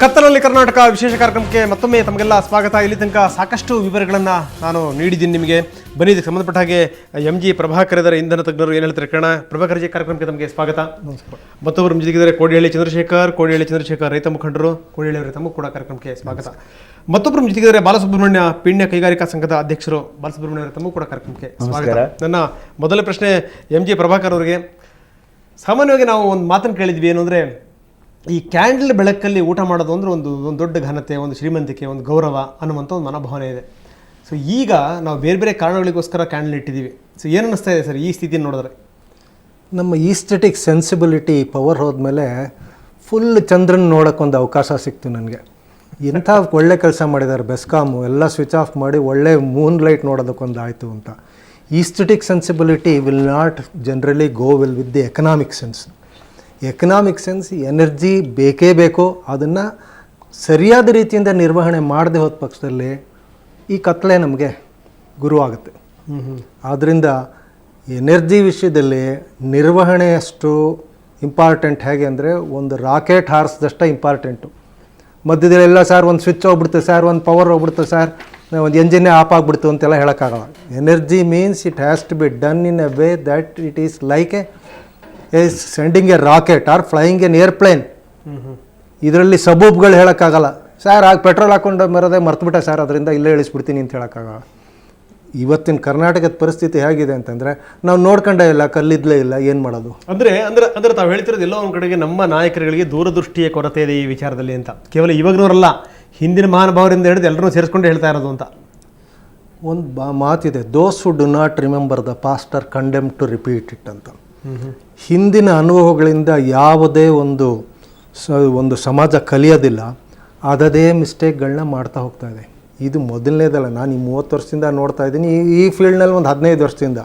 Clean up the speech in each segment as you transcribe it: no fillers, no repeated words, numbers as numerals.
ಕತ್ತಲಲ್ಲಿ ಕರ್ನಾಟಕ ವಿಶೇಷ ಕಾರ್ಯಕ್ರಮಕ್ಕೆ ಮತ್ತೊಮ್ಮೆ ತಮಗೆಲ್ಲ ಸ್ವಾಗತ. ಇಲ್ಲಿ ತನಕ ಸಾಕಷ್ಟು ವಿವರಗಳನ್ನು ನಾನು ನೀಡಿದ್ದೀನಿ ನಿಮಗೆ. ಬನ್ನಿ, ಇದಕ್ಕೆ ಸಂಬಂಧಪಟ್ಟ ಹಾಗೆ MG ಪ್ರಭಾಕರ್ ಇದ್ದಾರೆ, ಇಂಧನ ತಜ್ಞರು. ಏನು ಹೇಳ್ತಾರೆ ಕಣ ಪ್ರಭಾಕರ್ ಜಿ, ಕಾರ್ಯಕ್ರಮಕ್ಕೆ ತಮಗೆ ಸ್ವಾಗತ. ಮತ್ತೊಬ್ಬರು ಜೊತೆಗಿದ್ದಾರೆ ಕೋಡಿಹಳ್ಳಿ ಚಂದ್ರಶೇಖರ್, ರೈತ ಮುಖಂಡರು. ಕೋಡಿಹಳ್ಳಿ ಅವರೇ, ತಮಗೂ ಕೂಡ ಕಾರ್ಯಕ್ರಮಕ್ಕೆ ಸ್ವಾಗತ. ಮತ್ತೊಬ್ಬರು ಜೊತೆಗಿದ್ದಾರೆ ಬಾಲಸುಬ್ರಹ್ಮಣ್ಯ, ಪೀಣ್ಯ ಕೈಗಾರಿಕಾ ಸಂಘದ ಅಧ್ಯಕ್ಷರು. ಬಾಲಸುಬ್ರಹ್ಮಣ್ಯ ಅವರೇ, ತಮಗೂ ಕೂಡ ಕಾರ್ಯಕ್ರಮಕ್ಕೆ ಸ್ವಾಗತ. ನನ್ನ ಮೊದಲ ಪ್ರಶ್ನೆ MG ಪ್ರಭಾಕರ್ ಅವರಿಗೆ. ಸಾಮಾನ್ಯವಾಗಿ ನಾವು ಒಂದು ಮಾತನ್ನು ಕೇಳಿದ್ವಿ, ಏನು ಅಂದರೆ ಈ ಕ್ಯಾಂಡಲ್ ಬೆಳಕಲ್ಲಿ ಊಟ ಮಾಡೋದು ಅಂದರೆ ಒಂದು ದೊಡ್ಡ ಘನತೆ, ಒಂದು ಶ್ರೀಮಂತಿಕೆ, ಒಂದು ಗೌರವ ಅನ್ನುವಂಥ ಒಂದು ಮನೋಭಾವನೆ ಇದೆ. ಸೊ ಈಗ ನಾವು ಬೇರೆ ಬೇರೆ ಕಾರಣಗಳಿಗೋಸ್ಕರ ಕ್ಯಾಂಡಲ್ ಇಟ್ಟಿದ್ದೀವಿ. ಸೊ ಏನು ಅನ್ನಿಸ್ತಾ ಇದೆ ಸರ್ ಈ ಸ್ಥಿತಿಯನ್ನು ನೋಡಿದ್ರೆ? ನಮ್ಮ ಈಸ್ಥೆಟಿಕ್ ಸೆನ್ಸಿಬಿಲಿಟಿ ಪವರ್ ಹೋದ್ಮೇಲೆ ಫುಲ್ ಚಂದ್ರನ ನೋಡೋಕ್ಕೊಂದು ಅವಕಾಶ ಸಿಕ್ತು ನನಗೆ. ಇಂಥ ಒಳ್ಳೆ ಕೆಲಸ ಮಾಡಿದ್ದಾರೆ ಬೆಸ್ಕಾಮು, ಎಲ್ಲ ಸ್ವಿಚ್ ಆಫ್ ಮಾಡಿ ಒಳ್ಳೆ ಮೂನ್ ಲೈಟ್ ನೋಡೋದಕ್ಕೊಂದು ಆಯಿತು ಅಂತ. Aesthetic sensibility will not generally go will with the economic sense. Economic sense, energy ಬೇಕೇ ಬೇಕು. ಅದನ್ನು ಸರಿಯಾದ ರೀತಿಯಿಂದ ನಿರ್ವಹಣೆ ಮಾಡದೆ ಹೋದ ಪಕ್ಷದಲ್ಲಿ ಈ ಕತ್ತಲೆ ನಮಗೆ ಗುರುವಾಗುತ್ತೆ. ಆದ್ದರಿಂದ ಎನರ್ಜಿ ವಿಷಯದಲ್ಲಿ ನಿರ್ವಹಣೆಯಷ್ಟು ಇಂಪಾರ್ಟೆಂಟ್. ಹೇಗೆ ಅಂದರೆ ಒಂದು ರಾಕೆಟ್ ಹಾರಿಸಿದಷ್ಟೇ ಇಂಪಾರ್ಟೆಂಟು. ಮಧ್ಯದಲ್ಲೆಲ್ಲ ಸರ್ ಒಂದು ಸ್ವಿಚ್ ಹೋಗ್ಬಿಡ್ತು ಸರ್, ಒಂದು ಪವರ್ ಹೋಗ್ಬಿಡ್ತು ಸರ್, ಒಂದು ಎಂಜಿನ್ನೇ ಆಫ್ ಆಗಿಬಿಡ್ತು ಅಂತೆಲ್ಲ ಹೇಳೋಕ್ಕಾಗಲ್ಲ. Energy means it has to be done in a way that it is like is sending a rocket or flying an airplane. ಇದರಲ್ಲಿ ಸಬೂಬ್ಗಳು ಹೇಳೋಕ್ಕಾಗಲ್ಲ. ಸರ್ ಆಗ ಪೆಟ್ರೋಲ್ ಹಾಕ್ಕೊಂಡು ಮರದೇ ಮರ್ತುಬಿಟ್ಟೆ ಸರ್, ಅದರಿಂದ ಇಲ್ಲೇ ಇಳಿಸ್ಬಿಡ್ತೀನಿ ಅಂತ ಹೇಳೋಕ್ಕಾಗಲ್ಲ. ಇವತ್ತಿನ ಕರ್ನಾಟಕದ ಪರಿಸ್ಥಿತಿ ಹೇಗಿದೆ ಅಂತಂದರೆ ನಾವು ನೋಡ್ಕೊಂಡೇ ಇಲ್ಲ, ಕಲ್ಲಿದ್ಲೇ ಇಲ್ಲ, ಏನು ಮಾಡೋದು? ಅಂದರೆ ತಾವು ಹೇಳ್ತಿರೋದು ಎಲ್ಲೋ ಒಂದು ಕಡೆಗೆ ನಮ್ಮ ನಾಯಕರುಗಳಿಗೆ ದೂರದೃಷ್ಟಿಯ ಕೊರತೆ ಇದೆ ಈ ವಿಚಾರದಲ್ಲಿ ಅಂತ. ಕೇವಲ ಇವಾಗನವರಲ್ಲ, ಹಿಂದಿನ ಮಹಾನುಭಾವರಿಂದ ಹಿಡಿದು ಎಲ್ಲರೂ ಸೇರಿಸ್ಕೊಂಡು ಹೇಳ್ತಾ ಇರೋದು ಅಂತ. ಒಂದು ಮಾತಿದೆ, those who do not remember the past are condemn to repeat it ಅಂತ. ಹಿಂದಿನ ಅನುಭವಗಳಿಂದ ಯಾವುದೇ ಒಂದು ಸಮಾಜ ಕಲಿಯೋದಿಲ್ಲ, ಅದೇ ಮಿಸ್ಟೇಕ್ಗಳನ್ನ ಮಾಡ್ತಾ ಹೋಗ್ತಾ ಇದೆ. ಇದು ಮೊದಲನೇದಲ್ಲ, ನಾನು ಈ 30 ವರ್ಷದಿಂದ ನೋಡ್ತಾ ಇದ್ದೀನಿ. ಈ ಫೀಲ್ಡ್ನಲ್ಲಿ ಒಂದು 15 ವರ್ಷದಿಂದ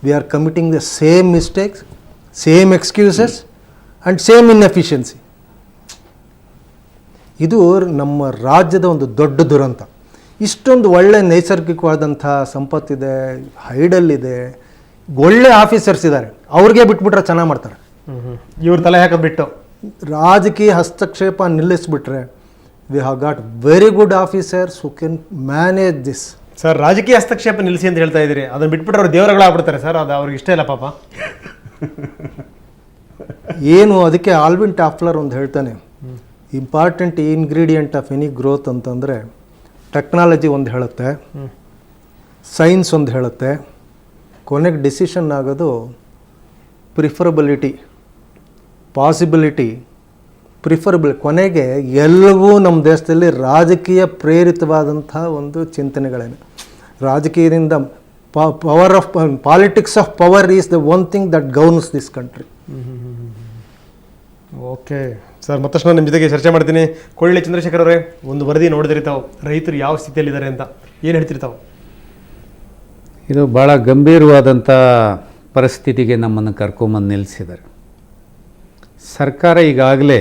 we are committing the same mistakes, same excuses and same inefficiency. ಇದು ನಮ್ಮ ರಾಜ್ಯದ ಒಂದು ದೊಡ್ಡ ದುರಂತ. ಇಷ್ಟೊಂದು ಒಳ್ಳೆ ನೈಸರ್ಗಿಕವಾದಂಥ ಸಂಪತ್ತಿದೆ, ಹೈಡಲ್ಲಿದೆ, ಒಳ್ಳೆ ಆಫೀಸರ್ಸ್ ಇದ್ದಾರೆ, ಅವ್ರಿಗೆ ಬಿಟ್ಬಿಟ್ರೆ ಚೆನ್ನಾಗಿ ಮಾಡ್ತಾರೆ. ಇವ್ರ ತಲೆ ಹಾಕೋದು ಬಿಟ್ಟು ರಾಜಕೀಯ ಹಸ್ತಕ್ಷೇಪ ನಿಲ್ಲಿಸ್ಬಿಟ್ರೆ we have got very good officers who can manage this. Sir, ರಾಜಕೀಯ ಹಸ್ತಕ್ಷೇಪ ನಿಲ್ಲಿಸಿ ಅಂತ ಹೇಳ್ತಾ ಇದ್ದೀರಿ, ಅದನ್ನು ಬಿಟ್ಬಿಟ್ರೆ ಅವ್ರು ದೇವರುಗಳಾಗ್ಬಿಡ್ತಾರೆ ಸರ್. ಅದು ಅವ್ರಿಗೆ ಇಷ್ಟ ಇಲ್ಲ ಪಾಪ. ಏನು ಅದಕ್ಕೆ ಆಲ್ವಿನ್ ಟಾಫ್ಲರ್ ಒಂದು ಹೇಳ್ತಾನೆ, important ingredient of any growth ಅಂತಂದರೆ ಟೆಕ್ನಾಲಜಿ ಒಂದು ಹೇಳುತ್ತೆ, ಸೈನ್ಸ್ ಒಂದು ಹೇಳುತ್ತೆ, ಕೊನೆಗೆ ಡಿಸಿಷನ್ ಆಗೋದು ಪ್ರಿಫರಬಿಲಿಟಿ, ಪಾಸಿಬಿಲಿಟಿ, ಕೊನೆಗೆ ಎಲ್ಲವೂ ನಮ್ಮ ದೇಶದಲ್ಲಿ ರಾಜಕೀಯ ಪ್ರೇರಿತವಾದಂಥ ಒಂದು ಚಿಂತನೆಗಳೇನು. ರಾಜಕೀಯದಿಂದ power of politics of power is the one thing that governs this country. Okay sir, ಮತ್ತಷ್ಟು ನಾನು ನಿಮ್ಮ ಜೊತೆಗೆ ಚರ್ಚೆ ಮಾಡ್ತೀನಿ. ಕೋಡಿಹಳ್ಳಿ ಚಂದ್ರಶೇಖರ್ ಅವರೇ, ಒಂದು ವರದಿ ನೋಡಿದಿರ್ತಾವೆ, ರೈತರು ಯಾವ ಸ್ಥಿತಿಯಲ್ಲಿದ್ದಾರೆ ಅಂತ, ಏನು ಹೇಳ್ತಿರ್ತಾವೆ? ಇದು ಭಾಳ ಗಂಭೀರವಾದಂಥ ಪರಿಸ್ಥಿತಿಗೆ ನಮ್ಮನ್ನು ಕರ್ಕೊಂಬಂದು ನಿಲ್ಲಿಸಿದ್ದಾರೆ. ಸರ್ಕಾರ ಈಗಾಗಲೇ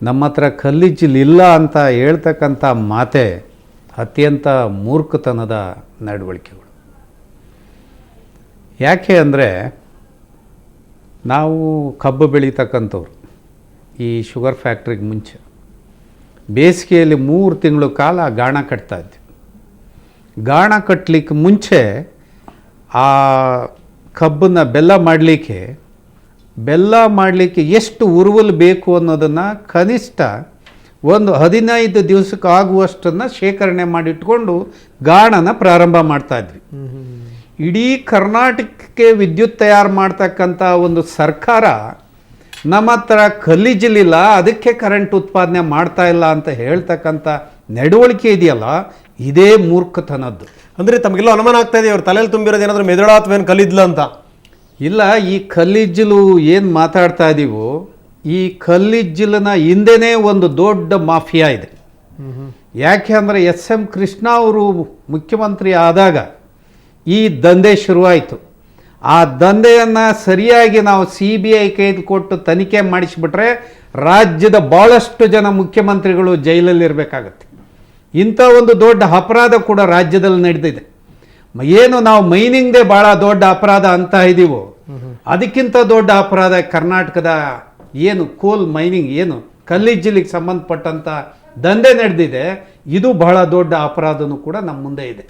ನಮ್ಮ ಹತ್ರ ಕಲ್ಲಿಜ್ಜಿಲಿಲ್ಲ ಅಂತ ಹೇಳ್ತಕ್ಕಂಥ ಮಾತೆ ಅತ್ಯಂತ ಮೂರ್ಖತನದ ನಡವಳಿಕೆಗಳು. ಯಾಕೆ ಅಂದರೆ ನಾವು ಕಬ್ಬು ಬೆಳೀತಕ್ಕಂಥವ್ರು. ಈ ಶುಗರ್ ಫ್ಯಾಕ್ಟ್ರಿಗೆ ಮುಂಚೆ ಬೇಸಿಗೆಯಲ್ಲಿ 3 ತಿಂಗಳು ಕಾಲ ಗಾಣ ಕಟ್ತಾಯಿದ್ವಿ. ಗಾಣ ಕಟ್ಟಲಿಕ್ಕೆ ಮುಂಚೆ ಆ ಕಬ್ಬನ್ನು ಬೆಲ್ಲ ಮಾಡಲಿಕ್ಕೆ ಎಷ್ಟು ಉರುವಲು ಬೇಕು ಅನ್ನೋದನ್ನು ಕನಿಷ್ಠ ಒಂದು 15 ದಿವಸಕ್ಕೆ ಆಗುವಷ್ಟನ್ನು ಶೇಖರಣೆ ಮಾಡಿಟ್ಕೊಂಡು ಗಾಣನ ಪ್ರಾರಂಭ ಮಾಡ್ತಾಯಿದ್ವಿ. ಇಡೀ ಕರ್ನಾಟಕಕ್ಕೆ ವಿದ್ಯುತ್ ತಯಾರು ಮಾಡ್ತಕ್ಕಂಥ ಒಂದು ಸರ್ಕಾರ ನಮ್ಮ ಹತ್ರ ಕಲ್ಲಿಜ್ಜಲಿಲ್ಲ, ಅದಕ್ಕೆ ಕರೆಂಟ್ ಉತ್ಪಾದನೆ ಮಾಡ್ತಾ ಇಲ್ಲ ಅಂತ ಹೇಳ್ತಕ್ಕಂಥ ನಡವಳಿಕೆ ಇದೆಯಲ್ಲ, ಇದೇ ಮೂರ್ಖತನದ್ದು. ಅಂದರೆ ತಮಗೆಲ್ಲ ಅನುಮಾನ ಆಗ್ತಾ ಇದೆ, ಅವ್ರ ತಲೆಯಲ್ಲಿ ತುಂಬಿರೋದು ಏನಾದರೂ ಮೆದುಳ ಅಥವಾ ಏನು ಕಲ್ಲಿದ್ಲ ಅಂತ? ಇಲ್ಲ, ಈ ಕಲ್ಲಿಜ್ಜಲು ಏನು ಮಾತಾಡ್ತಾ ಇದ್ದೀವೋ, ಈ ಕಲ್ಲಿಜ್ಜಲನ ಹಿಂದೆನೇ ಒಂದು ದೊಡ್ಡ ಮಾಫಿಯಾ ಇದೆ. ಯಾಕೆ ಅಂದರೆ SM ಕೃಷ್ಣ ಅವರು ಮುಖ್ಯಮಂತ್ರಿ ಆದಾಗ ಈ ದಂಧೆ ಶುರುವಾಯಿತು. ಆ ದಂಧೆಯನ್ನು ಸರಿಯಾಗಿ ನಾವು CBI ಕೈಗೆ ಕೊಟ್ಟು ತನಿಖೆ ಮಾಡಿಸಿಬಿಟ್ರೆ ರಾಜ್ಯದ ಭಾಳಷ್ಟು ಜನ ಮುಖ್ಯಮಂತ್ರಿಗಳು ಜೈಲಲ್ಲಿರಬೇಕಾಗತ್ತೆ. ಇಂಥ ಒಂದು ದೊಡ್ಡ ಅಪರಾಧ ಕೂಡ ರಾಜ್ಯದಲ್ಲಿ ನಡೆದಿದೆ. ಏನು ನಾವು ಮೈನಿಂಗ್ದೇ ಭಾಳ ದೊಡ್ಡ ಅಪರಾಧ ಅಂತ ಇದ್ದೀವೋ, ಅದಕ್ಕಿಂತ ದೊಡ್ಡ ಅಪರಾಧ ಕರ್ನಾಟಕದ ಏನು ಕೋಲ್ ಮೈನಿಂಗ್ ಏನು ಕಲ್ಲಿಜ್ಜಲಿಗೆ ಸಂಬಂಧಪಟ್ಟಂಥ ದಂಧೆ ನಡೆದಿದೆ. ಇದು ಬಹಳ ದೊಡ್ಡ ಅಪರಾಧನೂ ಕೂಡ ನಮ್ಮ ಮುಂದೆ ಇದೆ.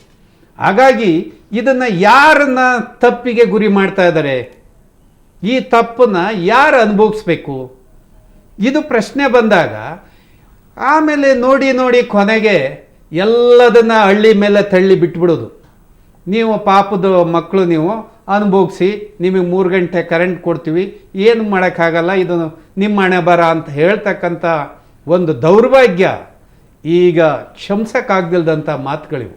ಹಾಗಾಗಿ ಇದನ್ನು ಯಾರನ್ನ ತಪ್ಪಿಗೆ ಗುರಿ ಮಾಡ್ತಾ ಇದ್ದಾರೆ, ಈ ತಪ್ಪನ್ನು ಯಾರು ಅನುಭವಿಸ್ಬೇಕು, ಇದು ಪ್ರಶ್ನೆ ಬಂದಾಗ ಆಮೇಲೆ ನೋಡಿ ಕೊನೆಗೆ ಎಲ್ಲದನ್ನು ಹಳ್ಳಿ ಮೇಲೆ ತಳ್ಳಿ ಬಿಟ್ಬಿಡೋದು. ನೀವು ಪಾಪದ ಮಕ್ಕಳು ನೀವು ಅನುಭವಿಸಿ, ನಿಮಗೆ 3 ಗಂಟೆ ಕರೆಂಟ್ ಕೊಡ್ತೀವಿ, ಏನು ಮಾಡೋಕ್ಕಾಗಲ್ಲ, ಇದು ನಿಮ್ಮ ಹಣೆ ಬರ ಅಂತ ಹೇಳ್ತಕ್ಕಂಥ ಒಂದು ದೌರ್ಭಾಗ್ಯ ಈಗ ಕ್ಷಮಿಸೋಕ್ಕಾಗ್ದಿಲ್ದಂಥ ಮಾತುಗಳಿವು.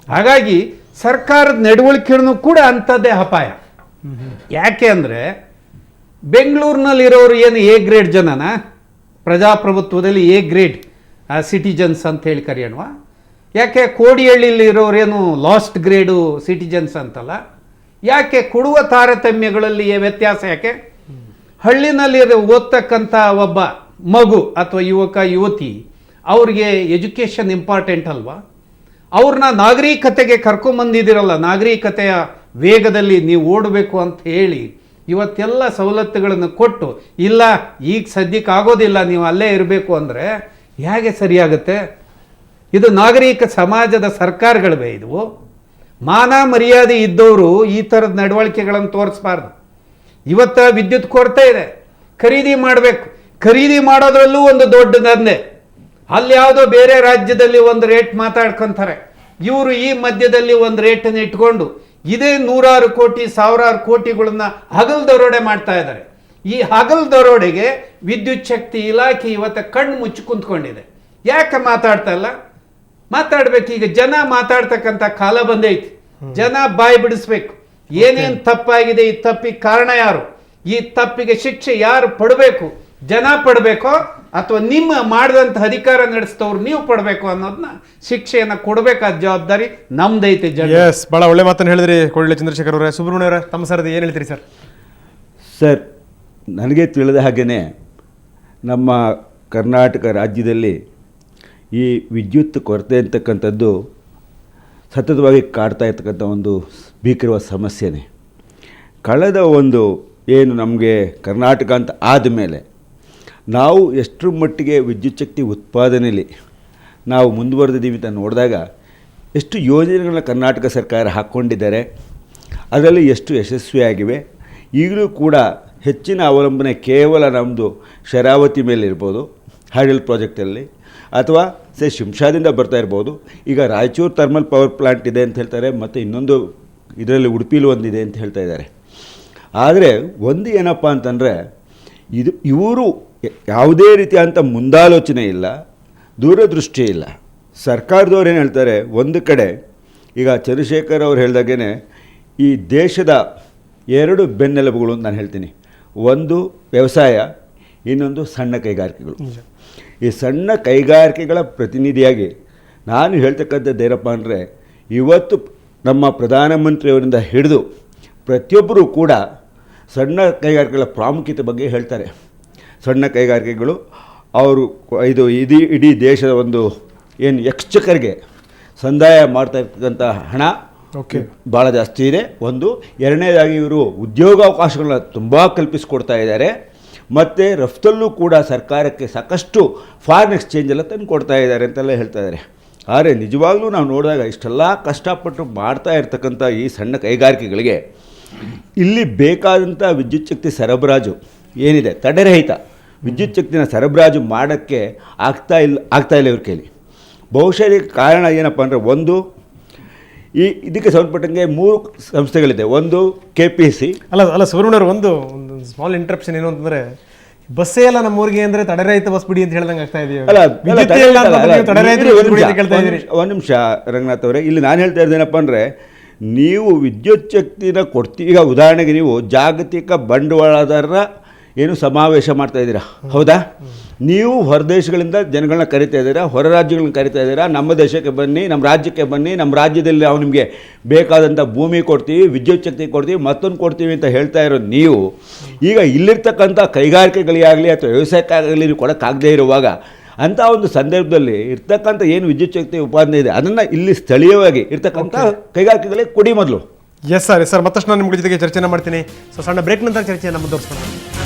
ಹಾಗಾಗಿ ಸರ್ಕಾರದ ನಡವಳಿಕೆನೂ ಕೂಡ ಅಂಥದ್ದೇ ಅಪಾಯ. ಯಾಕೆ ಅಂದರೆ ಬೆಂಗಳೂರಿನಲ್ಲಿರೋರು ಏನು ಎ ಗ್ರೇಡ್ ಜನನ, ಪ್ರಜಾಪ್ರಭುತ್ವದಲ್ಲಿ ಎ ಗ್ರೇಡ್ ಸಿಟಿಜನ್ಸ್ ಅಂತ ಹೇಳಿ ಕರೆಯೋಣವಾ? ಯಾಕೆ ಕೋಡಿಹಳ್ಳಿಲಿರೋರೇನು ಲಾಸ್ಟ್ ಗ್ರೇಡು ಸಿಟಿಜನ್ಸ್ ಅಂತಲ್ಲ? ಯಾಕೆ ಕೊಡುವ ತಾರತಮ್ಯಗಳಲ್ಲಿ ವ್ಯತ್ಯಾಸ ಯಾಕೆ? ಹಳ್ಳಿನಲ್ಲಿ ಓದ್ತಕ್ಕಂಥ ಒಬ್ಬ ಮಗು ಅಥವಾ ಯುವಕ ಯುವತಿ ಅವ್ರಿಗೆ ಎಜುಕೇಷನ್ ಇಂಪಾರ್ಟೆಂಟ್ ಅಲ್ವಾ? ಅವ್ರನ್ನ ನಾಗರಿಕತೆಗೆ ಕರ್ಕೊಂಬಂದಿದ್ದೀರಲ್ಲ, ನಾಗರಿಕತೆಯ ವೇಗದಲ್ಲಿ ನೀವು ಓಡಬೇಕು ಅಂತ ಹೇಳಿ ಇವತ್ತೆಲ್ಲ ಸವಲತ್ತುಗಳನ್ನು ಕೊಟ್ಟು, ಇಲ್ಲ ಈಗ ಸದ್ಯಕ್ಕೆ ಆಗೋದಿಲ್ಲ, ನೀವು ಅಲ್ಲೇ ಇರಬೇಕು ಅಂದರೆ ಹೇಗೆ ಸರಿಯಾಗುತ್ತೆ? ಇದು ನಾಗರಿಕ ಸಮಾಜದ ಸರ್ಕಾರಗಳವೇ ಇದ್ವು. ಮಾನ ಮರ್ಯಾದೆ ಇದ್ದವರು ಈ ಥರದ ನಡವಳಿಕೆಗಳನ್ನು ತೋರಿಸ್ಬಾರ್ದು. ಇವತ್ತು ವಿದ್ಯುತ್ ಕೊರತೆ ಇದೆ, ಖರೀದಿ ಮಾಡಬೇಕು, ಖರೀದಿ ಮಾಡೋದ್ರಲ್ಲೂ ಒಂದು ದೊಡ್ಡ ದಂಧೆ. ಅಲ್ಲಿ ಯಾವುದೋ ಬೇರೆ ರಾಜ್ಯದಲ್ಲಿ ಒಂದು ರೇಟ್ ಮಾತಾಡ್ಕೊಂತಾರೆ, ಇವರು ಈ ಮಧ್ಯದಲ್ಲಿ ಒಂದು ರೇಟನ್ನು ಇಟ್ಕೊಂಡು ಇದೇ 100 ಕೋಟಿ 1000 ಕೋಟಿಗಳನ್ನ ಹಗಲು ದರೋಡೆ ಮಾಡ್ತಾ ಇದ್ದಾರೆ. ಈ ಹಗಲು ದರೋಡೆಗೆ ವಿದ್ಯುತ್ ಶಕ್ತಿ ಇಲಾಖೆ ಇವತ್ತು ಕಣ್ಣು ಮುಚ್ಚಿ ಕುಂತ್ಕೊಂಡಿದೆ. ಯಾಕೆ ಮಾತಾಡ್ತಾ ಇಲ್ಲ? ಮಾತಾಡ್ಬೇಕು. ಈಗ ಜನ ಮಾತಾಡ್ತಕ್ಕಂಥ ಕಾಲ ಬಂದೈತಿ. ಜನ ಬಾಯಿ ಬಿಡಿಸ್ಬೇಕು. ಏನೇನು ತಪ್ಪಾಗಿದೆ, ಈ ತಪ್ಪಿಗೆ ಕಾರಣ ಯಾರು, ಈ ತಪ್ಪಿಗೆ ಶಿಕ್ಷೆ ಯಾರು ಪಡಬೇಕು, ಜನ ಪಡಬೇಕೋ ಅಥವಾ ನಿಮ್ಮ ಮಾಡಿದಂಥ ಅಧಿಕಾರ ನಡೆಸ್ತವ್ರು ನೀವು ಪಡಬೇಕು ಅನ್ನೋದನ್ನ ಶಿಕ್ಷೆಯನ್ನು ಕೊಡಬೇಕಾದ ಜವಾಬ್ದಾರಿ ನಮ್ದೈತೆ. ಎಸ್, ಭಾಳ ಒಳ್ಳೆ ಮಾತನ್ನು ಹೇಳಿದ್ರಿ ಕೊಳ್ಳೆ ಚಂದ್ರಶೇಖರ್ ಅವರೇ. ಸುಬ್ರಹ್ಮಣ್ಯ ಅವರೇ, ತಮ್ಮ ಸರದಿ ಏನು ಹೇಳ್ತೀರಿ ಸರ್? ಸರ್, ನನಗೆ ತಿಳಿದ ಹಾಗೆಯೇ ನಮ್ಮ ಕರ್ನಾಟಕ ರಾಜ್ಯದಲ್ಲಿ ಈ ವಿದ್ಯುತ್ ಕೊರತೆ ಅಂತಕ್ಕಂಥದ್ದು ಸತತವಾಗಿ ಕಾಡ್ತಾ ಇರ್ತಕ್ಕಂಥ ಒಂದು ಭೀಕರವಾದ ಸಮಸ್ಯೆನೇ. ಕಳೆದ ಒಂದು ಏನು ನಮಗೆ ಕರ್ನಾಟಕ ಅಂತ ಆದಮೇಲೆ ನಾವು ಎಷ್ಟರ ಮಟ್ಟಿಗೆ ವಿದ್ಯುತ್ ಶಕ್ತಿ ಉತ್ಪಾದನೆಯಲ್ಲಿ ನಾವು ಮುಂದುವರೆದಿದ್ದೀವಿ ಅಂತ ನೋಡಿದಾಗ ಎಷ್ಟು ಯೋಜನೆಗಳನ್ನ ಕರ್ನಾಟಕ ಸರ್ಕಾರ ಹಾಕ್ಕೊಂಡಿದ್ದಾರೆ, ಅದರಲ್ಲಿ ಎಷ್ಟು ಯಶಸ್ವಿಯಾಗಿವೆ. ಈಗಲೂ ಕೂಡ ಹೆಚ್ಚಿನ ಅವಲಂಬನೆ ಕೇವಲ ನಮ್ಮದು ಶರಾವತಿ ಮೇಲೆ ಇರ್ಬೋದು, ಹೈಡಲ್ ಪ್ರಾಜೆಕ್ಟಲ್ಲಿ, ಅಥವಾ ಶಿಂಷಾದಿಂದ ಬರ್ತಾ ಇರ್ಬೋದು. ಈಗ ರಾಯಚೂರು ಥರ್ಮಲ್ ಪವರ್ ಪ್ಲಾಂಟ್ ಇದೆ ಅಂತ ಹೇಳ್ತಾರೆ, ಮತ್ತು ಇನ್ನೊಂದು ಇದರಲ್ಲಿ ಉಡುಪಿಲಿ ಒಂದಿದೆ ಅಂತ ಹೇಳ್ತಾ ಇದ್ದಾರೆ. ಆದರೆ ಒಂದು ಏನಪ್ಪ ಅಂತಂದರೆ, ಇವರು ಯಾವುದೇ ರೀತಿಯಾದಂಥ ಮುಂದಾಲೋಚನೆ ಇಲ್ಲ, ದೂರದೃಷ್ಟಿ ಇಲ್ಲ. ಸರ್ಕಾರದವ್ರು ಏನು ಹೇಳ್ತಾರೆ, ಒಂದು ಕಡೆ ಈಗ ಚಂದ್ರಶೇಖರ್ ಅವ್ರು ಹೇಳ್ದಾಗೇ ಈ ದೇಶದ 2 ಬೆನ್ನೆಲುಬುಗಳು ಅಂತ ನಾನು ಹೇಳ್ತೀನಿ. ಒಂದು ವ್ಯವಸಾಯ, ಇನ್ನೊಂದು ಸಣ್ಣ ಕೈಗಾರಿಕೆಗಳು. ಈ ಸಣ್ಣ ಕೈಗಾರಿಕೆಗಳ ಪ್ರತಿನಿಧಿಯಾಗಿ ನಾನು ಹೇಳ್ತಕ್ಕಂಥದ್ದು ಏನಪ್ಪ ಅಂದರೆ, ಇವತ್ತು ನಮ್ಮ ಪ್ರಧಾನಮಂತ್ರಿಯವರಿಂದ ಹಿಡಿದು ಪ್ರತಿಯೊಬ್ಬರೂ ಕೂಡ ಸಣ್ಣ ಕೈಗಾರಿಕೆಗಳ ಪ್ರಾಮುಖ್ಯತೆ ಬಗ್ಗೆ ಹೇಳ್ತಾರೆ. ಸಣ್ಣ ಕೈಗಾರಿಕೆಗಳು ಅವರು ಇಡೀ ದೇಶದ ಒಂದು ಏನು ಎಕ್ಸ್ಚಕರ್ಗೆ ಸಂದಾಯ ಮಾಡ್ತಾ ಇರ್ತಕ್ಕಂಥ ಹಣ ಭಾಳ ಜಾಸ್ತಿ ಇದೆ. ಒಂದು, ಎರಡನೇದಾಗಿ ಇವರು ಉದ್ಯೋಗಾವಕಾಶಗಳನ್ನ ತುಂಬ ಕಲ್ಪಿಸಿಕೊಡ್ತಾ ಇದ್ದಾರೆ. ಮತ್ತು ರಫ್ತಲ್ಲೂ ಕೂಡ ಸರ್ಕಾರಕ್ಕೆ ಸಾಕಷ್ಟು ಫಾರಿನ್ ಎಕ್ಸ್ಚೇಂಜ್ ಎಲ್ಲ ತಂದು ಕೊಡ್ತಾ ಇದ್ದಾರೆ ಅಂತೆಲ್ಲ ಹೇಳ್ತಾ ಇದ್ದಾರೆ. ಆದರೆ ನಿಜವಾಗ್ಲೂ ನಾವು ನೋಡಿದಾಗ ಇಷ್ಟೆಲ್ಲ ಕಷ್ಟಪಟ್ಟು ಮಾಡ್ತಾ ಇರ್ತಕ್ಕಂಥ ಈ ಸಣ್ಣ ಕೈಗಾರಿಕೆಗಳಿಗೆ ಇಲ್ಲಿ ಬೇಕಾದಂಥ ವಿದ್ಯುತ್ ಶಕ್ತಿ ಸರಬರಾಜು ಏನಿದೆ, ತಡೆರಹಿತ ವಿದ್ಯುತ್ ಶಕ್ತಿನ ಸರಬರಾಜು ಮಾಡೋಕ್ಕೆ ಆಗ್ತಾ ಇಲ್ಲ ಇವ್ರ ಕೈಲಿ. ಬಹುಶಃ ಇದಕ್ಕೆ ಕಾರಣ ಏನಪ್ಪ ಅಂದರೆ, ಒಂದು ಇದಕ್ಕೆ ಸಂಬಂಧಪಟ್ಟಂಗೆ 3 ಸಂಸ್ಥೆಗಳಿದೆ. ಒಂದು KPC. ಅಲ್ಲ ಸುಬ್ರಹ್ಮಣ್ಯರು, ಒಂದು ಸ್ಮಾಲ್ ಇಂಟರಪ್ಷನ್ ಏನು ಅಂತಂದ್ರೆ, ಬಸ್ಸೇ ಎಲ್ಲ ನಮ್ಮೂರಿಗೆ ಅಂದ್ರೆ ತಡೆರಹಿತ ಬಸ್ ಬಿಡಿ ಅಂತ ಹೇಳ್ದಂಗೆ ಆಗ್ತಾ ಇದೆಯಾ? ಒಂದು ನಿಮಿಷ ರಂಗನಾಥ್ ಅವರೇ, ಇಲ್ಲಿ ನಾನು ಹೇಳ್ತಾ ಇದ್ದೇನಪ್ಪ ಅಂದರೆ, ನೀವು ವಿದ್ಯುತ್ ಶಕ್ತಿನ ಕೊಡ್ತೀವಿ. ಈಗ ಉದಾಹರಣೆಗೆ ನೀವು ಜಾಗತಿಕ ಬಂಡವಾಳದಾರರ ಏನು ಸಮಾವೇಶ ಮಾಡ್ತಾ ಇದ್ದೀರಾ, ಹೌದಾ? ನೀವು ಹೊರದೇಶಗಳಿಂದ ಜನಗಳನ್ನ ಕರಿತಾ ಇದ್ದೀರಾ, ಹೊರ ರಾಜ್ಯಗಳನ್ನ ಕರಿತಾ ಇದ್ದೀರಾ, ನಮ್ಮ ದೇಶಕ್ಕೆ ಬನ್ನಿ, ನಮ್ಮ ರಾಜ್ಯಕ್ಕೆ ಬನ್ನಿ, ನಮ್ಮ ರಾಜ್ಯದಲ್ಲಿ ನಾವು ನಿಮಗೆ ಬೇಕಾದಂಥ ಭೂಮಿ ಕೊಡ್ತೀವಿ, ವಿದ್ಯುತ್ ಶಕ್ತಿ ಕೊಡ್ತೀವಿ, ಮತ್ತೊಂದು ಕೊಡ್ತೀವಿ ಅಂತ ಹೇಳ್ತಾ ಇರೋ ನೀವು ಈಗ ಇಲ್ಲಿರ್ತಕ್ಕಂಥ ಕೈಗಾರಿಕೆಗಳಿಗಾಗಲಿ ಅಥವಾ ವ್ಯವಸಾಯಕ್ಕಾಗಲಿ ನೀವು ಕೊಡೋಕ್ಕಾಗದೇ ಇರುವಾಗ, ಅಂಥ ಒಂದು ಸಂದರ್ಭದಲ್ಲಿ ಇರ್ತಕ್ಕಂಥ ಏನು ವಿದ್ಯುತ್ ಶಕ್ತಿ ಉತ್ಪಾದನೆ ಇದೆ ಅದನ್ನು ಇಲ್ಲಿ ಸ್ಥಳೀಯವಾಗಿ ಇರ್ತಕ್ಕಂಥ ಕೈಗಾರಿಕೆಗಳಿಗೆ ಕೊಡಿ ಮೊದಲು. ಎಸ್ ಸರ್, ಮತ್ತಷ್ಟು ನಾನು ನಿಮ್ಮ ಜೊತೆಗೆ ಚರ್ಚೆನ ಮಾಡ್ತೀನಿ. ಸೊ ಸಣ್ಣ ಬ್ರೇಕ್ ನಂತರ ಚರ್ಚೆಯನ್ನು ಮುಂದುವರಿಸ್ಕೊಂಡು